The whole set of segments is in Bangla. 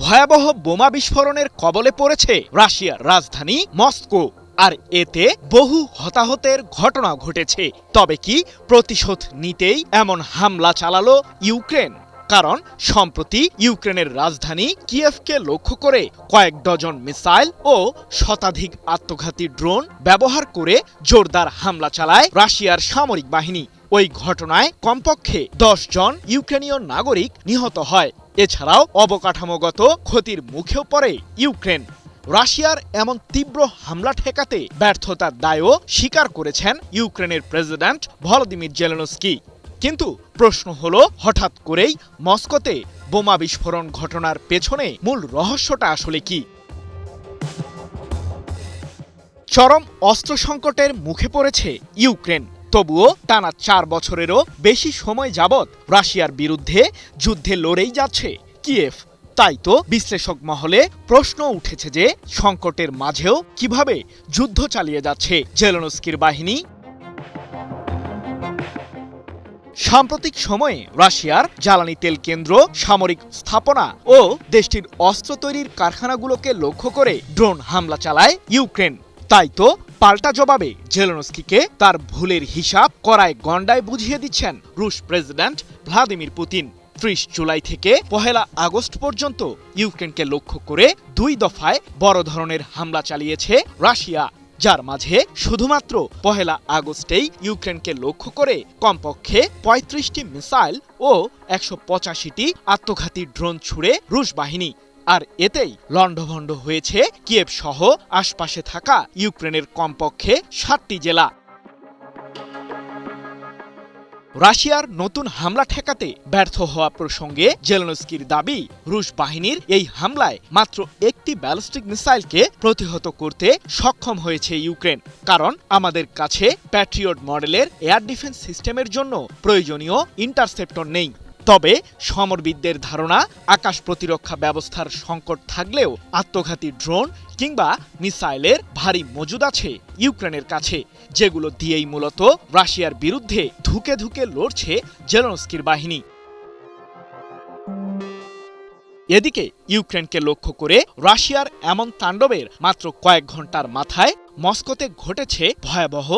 ভয়াবহ বোমা বিস্ফোরণের কবলে পড়েছে রাশিয়ার রাজধানী মস্কো। আর এতে বহু হতাহতের ঘটনা ঘটেছে। তবে কি প্রতিশোধ নিতেই এমন হামলা চালালো ইউক্রেন? কারণ সম্প্রতি ইউক্রেনের রাজধানী কিয়েভকে লক্ষ্য করে কয়েক ডজন মিসাইল ও শতাধিক আত্মঘাতী ড্রোন ব্যবহার করে জোরদার হামলা চালায় রাশিয়ার সামরিক বাহিনী। ওই ঘটনায় কমপক্ষে 10 জন ইউক্রেনীয় নাগরিক নিহত হয়। এছাড়াও অবকাঠামোগত ক্ষতির মুখেও পড়ে ইউক্রেন। রাশিয়ার এমন তীব্র হামলা ঠেকাতে ব্যর্থতার দায়ও স্বীকার করেছেন ইউক্রেনের প্রেসিডেন্ট ভলোদিমির জেলেনস্কি। কিন্তু প্রশ্ন হলো, হঠাৎ করেই মস্কোতে বোমা বিস্ফোরণ ঘটনার পেছনে মূল রহস্যটা আসলে কি? চরম অস্ত্র সংকটের মুখে পড়েছে ইউক্রেন। তবুও টানা 4 বছরেরও বেশি সময় যাবৎ রাশিয়ার বিরুদ্ধে যুদ্ধে লড়েই যাচ্ছে কিয়েভ। তাই তো বিশ্লেষক মহলে প্রশ্ন উঠেছে যে সংকটের মাঝেও কিভাবে যুদ্ধ চালিয়ে যাচ্ছে জেলেনস্কির বাহিনী। সাম্প্রতিক সময়ে রাশিয়ার জ্বালানি তেল কেন্দ্র, সামরিক স্থাপনা ও দেশটির অস্ত্র তৈরির কারখানাগুলোকে লক্ষ্য করে ড্রোন হামলা চালায় ইউক্রেন। তাই তো পাল্টা জবাবে জেলেনস্কিকে তার ভুলের হিসাব কড়ায় গণ্ডায় বুঝিয়ে দিচ্ছেন রুশ প্রেসিডেন্ট ভ্লাদিমির পুতিন। 30 জুলাই থেকে 1 আগস্ট পর্যন্ত ইউক্রেনকে লক্ষ্য করে 2 দফায় বড় ধরনের হামলা চালিয়েছে রাশিয়া, যার মাঝে শুধুমাত্র 1 আগস্টেই ইউক্রেনকে লক্ষ্য করে কমপক্ষে 35টি মিসাইল ও 185টি আত্মঘাতী ড্রোন ছুড়ে রুশ বাহিনী। আর এতেই লণ্ডভণ্ড হয়েছে কিয়েভ সহ আশপাশে থাকা ইউক্রেনের কমপক্ষে 7টি জেলা। রাশিয়ার নতুন হামলা ঠেকাতে ব্যর্থ হওয়া প্রসঙ্গে জেলেনস্কির দাবি, রুশ বাহিনীর এই হামলায় মাত্র একটি ব্যালিস্টিক মিসাইলকে প্রতিহত করতে সক্ষম হয়েছে ইউক্রেন। কারণ আমাদের কাছে প্যাট্রিয়ট মডেলের এয়ার ডিফেন্স সিস্টেমের জন্য প্রয়োজনীয় ইন্টারসেপ্টর নেই। তবে সমরবিদদের ধারণা, আকাশ প্রতিরক্ষা ব্যবস্থার সংকট থাকলেও আত্মঘাতী ড্রোন কিংবা মিসাইলের ভারী মজুদ আছে ইউক্রেনের কাছে, যেগুলো দিয়েই মূলত রাশিয়ার বিরুদ্ধে ধুকে ধুকে লড়ছে জেলেনস্কির বাহিনী। এদিকে ইউক্রেনকে লক্ষ্য করে রাশিয়ার এমন তাণ্ডবের মাত্র কয়েক ঘন্টার মাথায় মস্কোতে ঘটেছে ভয়াবহ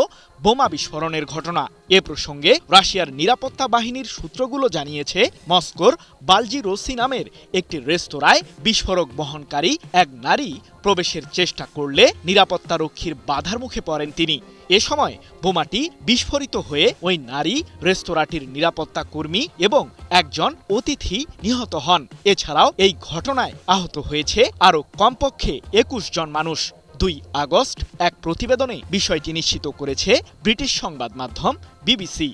বোমা বিস্ফোরণের ঘটনা। এ প্রসঙ্গে রাশিয়ার নিরাপত্তা বাহিনীর সূত্রগুলো জানিয়েছে, মস্কোর বালজি রোসি নামের একটি রেস্তোরাঁয় বিস্ফোরক বহনকারী এক নারী প্রবেশের চেষ্টা করলে নিরাপত্তারক্ষীর বাধার মুখে পড়েন তিনি। এ সময় বোমাটি বিস্ফোরিত হয়ে ওই নারী, রেস্তোরাঁটির নিরাপত্তা কর্মী এবং একজন অতিথি নিহত হন। এছাড়াও এই ঘটনায় আহত হয়েছে আরও কমপক্ষে 21 জন মানুষ। 2 আগস্ট এক প্রতিবেদনে বিষয়টি নিশ্চিত করেছে ব্রিটিশ সংবাদ মাধ্যম বিবিসি।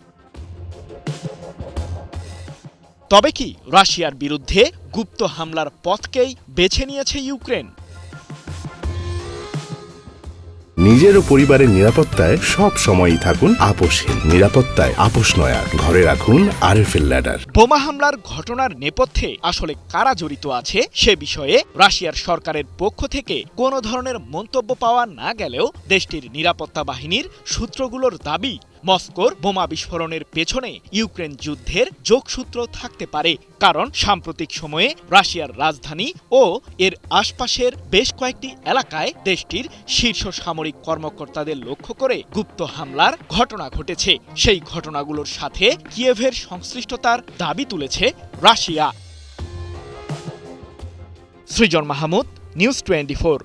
তবে কি রাশিয়ার বিরুদ্ধে গুপ্ত হামলার পথকেই বেছে নিয়েছে ইউক্রেন? নিজের ও পরিবারের নিরাপত্তায় সব সময়ই থাকুন আপোষহীন। নিরাপত্তায় আপোষ নয়া, ঘরে রাখুন আরএফএল ল্যাডার। বোমা হামলার ঘটনার নেপথ্যে আসলে কারা জড়িত আছে সে বিষয়ে রাশিয়ার সরকারের পক্ষ থেকে কোনো ধরনের মন্তব্য পাওয়া না গেলেও দেশটির নিরাপত্তা বাহিনীর সূত্রগুলোর দাবি, মস্কোর বোমা বিস্ফোরণের পেছনে ইউক্রেন যুদ্ধের যোগসূত্র থাকতে পারে। কারণ সাম্প্রতিক সময়ে রাশিয়ার রাজধানী ও এর আশপাশের বেশ কয়েকটি এলাকায় দেশটির শীর্ষ সামরিক কর্মকর্তাদের লক্ষ্য করে গুপ্ত হামলার ঘটনা ঘটেছে। সেই ঘটনাগুলোর সাথে কিয়েভের সংশ্লিষ্টতার দাবি তুলেছে রাশিয়া। সৃজন মাহমুদ, নিউজ 24।